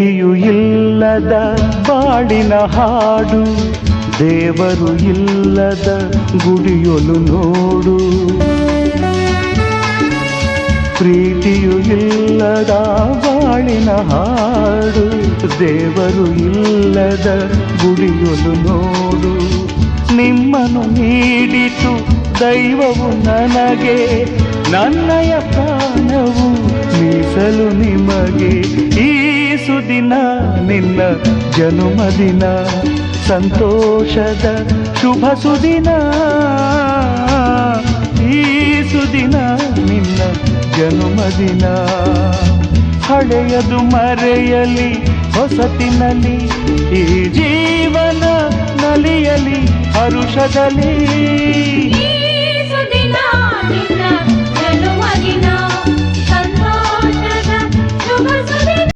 ಪ್ರೀತಿಯು ಇಲ್ಲದ ಬಾಳಿನ ಹಾಡು, ದೇವರು ಇಲ್ಲದ ಗುಡಿಯೊಲು ನೋಡು. ಪ್ರೀತಿಯು ಇಲ್ಲದ ಬಾಳಿನ ಹಾಡು, ದೇವರು ಇಲ್ಲದ ಗುಡಿಯೊಲು ನೋಡು. ನಿಮ್ಮನ್ನು ನೀಡಿತು ದೈವವು ನನಗೆ, ನನ್ನಯ ಪ್ರಾಣವು ಮೀಸಲು ನಿಮಗೆ. ಈ ಸುದಿನ ನಿನ್ನ ಜನುಮದಿನ, ಸಂತೋಷದ ಶುಭ ಸುದಿನ. ಈ ಸುದಿನ ನಿನ್ನ ಜನುಮದಿನ. ಹಳೆಯದು ಮರೆಯಲಿ ಹೊಸತಿನಲ್ಲಿ, ಈ ಜೀವನ ನಲಿಯಲಿ ಹರುಷದಲ್ಲಿ.